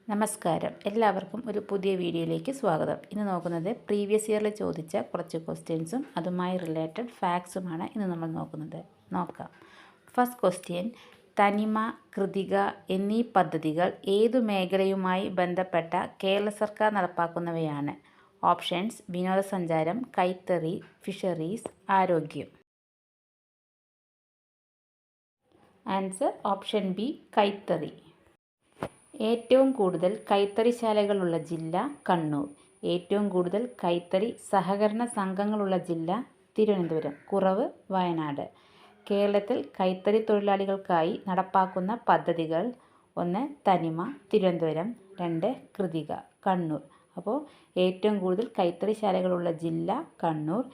നമസ്കാരം, എല്ലാവർക്കും ഒരു പുതിയ വീഡിയോയിലേക്ക് സ്വാഗതം. ഇന്ന് നോക്കുന്നത് പ്രീവിയസ് ഇയറിൽ ചോദിച്ച കുറച്ച് ക്വസ്റ്റ്യൻസും അതുമായി റിലേറ്റഡ് ഫാക്ട്സുമാണ് ഇന്ന് നമ്മൾ നോക്കാം. ഫസ്റ്റ് ക്വസ്റ്റ്യൻ, തനിമ, കൃതിക എന്നീ പദ്ധതികൾ ഏതു മേഖലയുമായി ബന്ധപ്പെട്ട കേരള സർക്കാർ നടപ്പാക്കുന്നവയാണ്? ഓപ്ഷൻസ്: വിനോദസഞ്ചാരം, കൈത്തറി, ഫിഷറീസ്, ആരോഗ്യം. ആൻസർ ഓപ്ഷൻ ബി, കൈത്തറി. ഏറ്റവും കൂടുതൽ കൈത്തറിശാലകളുള്ള ജില്ല കണ്ണൂർ. ഏറ്റവും കൂടുതൽ കൈത്തറി സഹകരണ സംഘങ്ങളുള്ള ജില്ല തിരുവനന്തപുരം. കുറവ് വയനാട്. കേരളത്തിൽ കൈത്തറി തൊഴിലാളികൾക്കായി നടപ്പാക്കുന്ന പദ്ധതികൾ: 1 തനിമ തിരുവനന്തപുരം, 2 കൃതിക കണ്ണൂർ. അപ്പോൾ ഏറ്റവും കൂടുതൽ കൈത്തറിശാലകളുള്ള ജില്ല കണ്ണൂർ,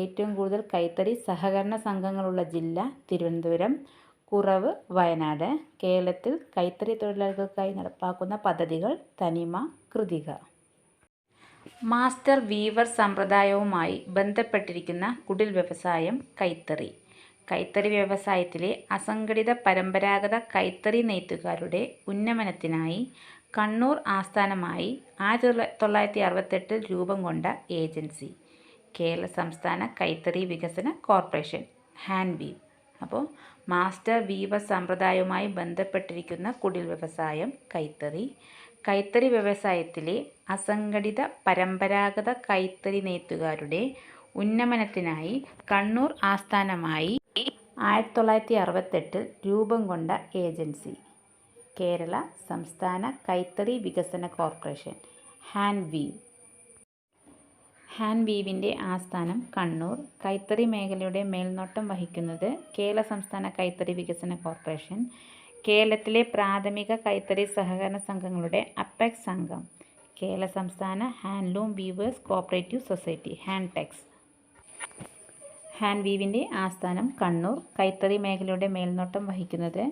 ഏറ്റവും കൂടുതൽ കൈത്തറി സഹകരണ സംഘങ്ങളുള്ള ജില്ല തിരുവനന്തപുരം, കുറവ് വയനാട്. കേരളത്തിൽ കൈത്തറി തൊഴിലാളികൾക്കായി നടപ്പാക്കുന്ന പദ്ധതികൾ: തനിമ, കൃതിക. മാസ്റ്റർ വീവർ സമ്പ്രദായവുമായി ബന്ധപ്പെട്ടിരിക്കുന്ന കുടിൽ വ്യവസായം കൈത്തറി. കൈത്തറി വ്യവസായത്തിലെ അസംഘടിത പരമ്പരാഗത കൈത്തറി നെയ്ത്തുകാരുടെ ഉന്നമനത്തിനായി കണ്ണൂർ ആസ്ഥാനമായി 1968 രൂപം കൊണ്ട ഏജൻസി കേരള സംസ്ഥാന കൈത്തറി വികസന കോർപ്പറേഷൻ, ഹാൻഡ് വീവ്. അപ്പോൾ മാസ്റ്റർ വീവർ സമ്പ്രദായവുമായി ബന്ധപ്പെട്ടിരിക്കുന്ന കുടിൽ വ്യവസായം കൈത്തറി. കൈത്തറി വ്യവസായത്തിലെ അസംഘടിത പരമ്പരാഗത കൈത്തറി നെയ്ത്തുകാരുടെ ഉന്നമനത്തിനായി കണ്ണൂർ ആസ്ഥാനമായി 1968 രൂപം കൊണ്ട ഏജൻസി കേരള സംസ്ഥാന കൈത്തറി വികസന കോർപ്പറേഷൻ, ഹാൻഡ് വീവ്. ഹാൻഡ് വീവിൻ്റെ ആസ്ഥാനം കണ്ണൂർ. കൈത്തറി മേഖലയുടെ മേൽനോട്ടം വഹിക്കുന്നത് കേരള സംസ്ഥാന കൈത്തറി വികസന കോർപ്പറേഷൻ. കേരളത്തിലെ പ്രാഥമിക കൈത്തറി സഹകരണ സംഘങ്ങളുടെ അപ്പെക്സ് സംഘം കേരള സംസ്ഥാന handloom weavers cooperative society, Hantex. ഹാൻഡ് വീവിൻ്റെ ആസ്ഥാനം കണ്ണൂർ. കൈത്തറി മേഖലയുടെ മേൽനോട്ടം വഹിക്കുന്നത്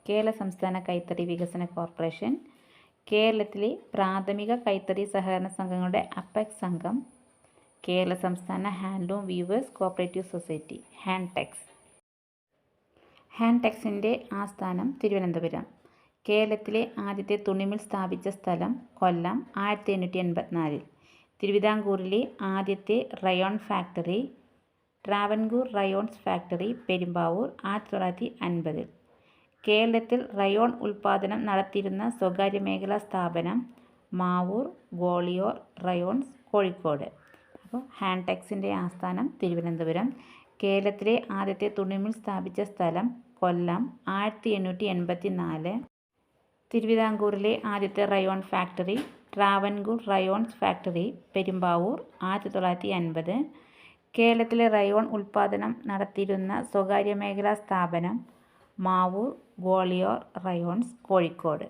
കേരള സംസ്ഥാന കൈത്തറി വികസന കോർപ്പറേഷൻ. കേരളത്തിലെ പ്രാഥമിക കൈത്തറി സഹകരണ സംഘങ്ങളുടെ അപ്പെക്സ് സംഘം കേരള സംസ്ഥാന ഹാൻഡ്ലൂം വീവേഴ്സ് കോഓപ്പറേറ്റീവ് സൊസൈറ്റി, ഹാൻഡ്ടെക്സ്. ഹാൻഡ്ടെക്സിൻ്റെ ആസ്ഥാനം തിരുവനന്തപുരം. കേരളത്തിലെ ആദ്യത്തെ തുണിമിൽ സ്ഥാപിച്ച സ്ഥലം കൊല്ലം, 1884. തിരുവിതാംകൂറിലെ ആദ്യത്തെ rayon factory Travancore Rayons factory, Perumbavoor, 1950. കേരളത്തിൽ റയോൺ ഉൽപ്പാദനം നടത്തിയിരുന്ന സ്വകാര്യ മേഖലാ സ്ഥാപനം മാവൂർ ഗ്വാളിയോർ റയോൺസ്, കോഴിക്കോട്. അപ്പോൾ ഹാൻഡ്ടെക്സിൻ്റെ ആസ്ഥാനം തിരുവനന്തപുരം. കേരളത്തിലെ ആദ്യത്തെ തുണിമിൽ സ്ഥാപിച്ച സ്ഥലം കൊല്ലം, 1884. തിരുവിതാംകൂറിലെ ആദ്യത്തെ rayon factory Travancore Rayons factory, Perumbavoor, 1950. കേരളത്തിലെ റയോൺ ഉൽപ്പാദനം നടത്തിയിരുന്ന സ്വകാര്യ മേഖലാ സ്ഥാപനം മാവൂർ ഗ്വാളിയോർ റയോൺസ്, കോഴിക്കോട്.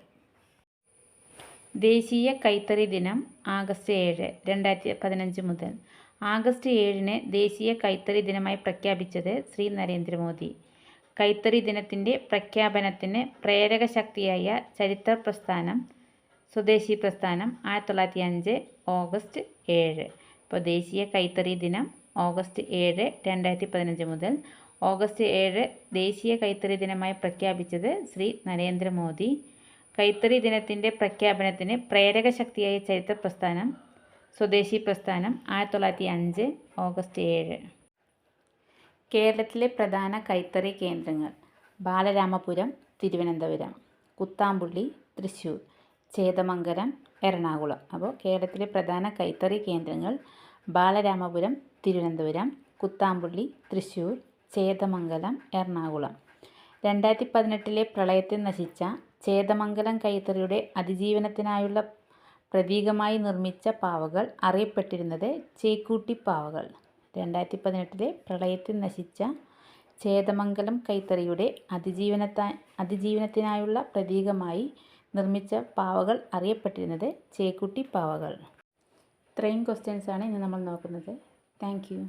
ദേശീയ കൈത്തറി ദിനം ആഗസ്റ്റ് 7, 2015 മുതൽ. ആഗസ്റ്റ് 7 ദേശീയ കൈത്തറി ദിനമായി പ്രഖ്യാപിച്ചത് ശ്രീ നരേന്ദ്രമോദി. കൈത്തറി ദിനത്തിൻ്റെ പ്രഖ്യാപനത്തിന് പ്രേരക ശക്തിയായ ചരിത്ര പ്രസ്ഥാനം സ്വദേശി പ്രസ്ഥാനം 1905 ഓഗസ്റ്റ് 7. ഇപ്പോൾ ദേശീയ കൈത്തറി ദിനം ഓഗസ്റ്റ് 7, 2015 മുതൽ. ഓഗസ്റ്റ് 7 ദേശീയ കൈത്തറി ദിനമായി പ്രഖ്യാപിച്ചത് ശ്രീ നരേന്ദ്രമോദി. കൈത്തറി ദിനത്തിൻ്റെ പ്രഖ്യാപനത്തിന് പ്രേരക ശക്തിയായ ചരിത്ര പ്രസ്ഥാനം സ്വദേശി പ്രസ്ഥാനം 1905 ഓഗസ്റ്റ് 7. കേരളത്തിലെ പ്രധാന കൈത്തറി കേന്ദ്രങ്ങൾ: ബാലരാമപുരം തിരുവനന്തപുരം, കുത്താമ്പുള്ളി തൃശ്ശൂർ, ചേതമംഗലം എറണാകുളം. അപ്പോൾ കേരളത്തിലെ പ്രധാന കൈത്തറി കേന്ദ്രങ്ങൾ: ബാലരാമപുരം തിരുവനന്തപുരം, കുത്താമ്പുള്ളി തൃശ്ശൂർ, ചേതമംഗലം എറണാകുളം. 2018 പ്രളയത്തിൽ നശിച്ച ചേതമംഗലം കൈത്തറിയുടെ അതിജീവനത്തിനായുള്ള പ്രതീകമായി നിർമ്മിച്ച പാവകൾ അറിയപ്പെട്ടിരുന്നത് ചേക്കൂട്ടി പാവകൾ. 2018 പ്രളയത്തിൽ നശിച്ച ചേതമംഗലം കൈത്തറിയുടെ അതിജീവനത്തിനായുള്ള പ്രതീകമായി നിർമ്മിച്ച പാവകൾ അറിയപ്പെട്ടിരുന്നത് ചേക്കൂട്ടി പാവകൾ. ഇത്രയും ക്വസ്റ്റ്യൻസാണ് ഇന്ന് നമ്മൾ നോക്കുന്നത്. Thank you.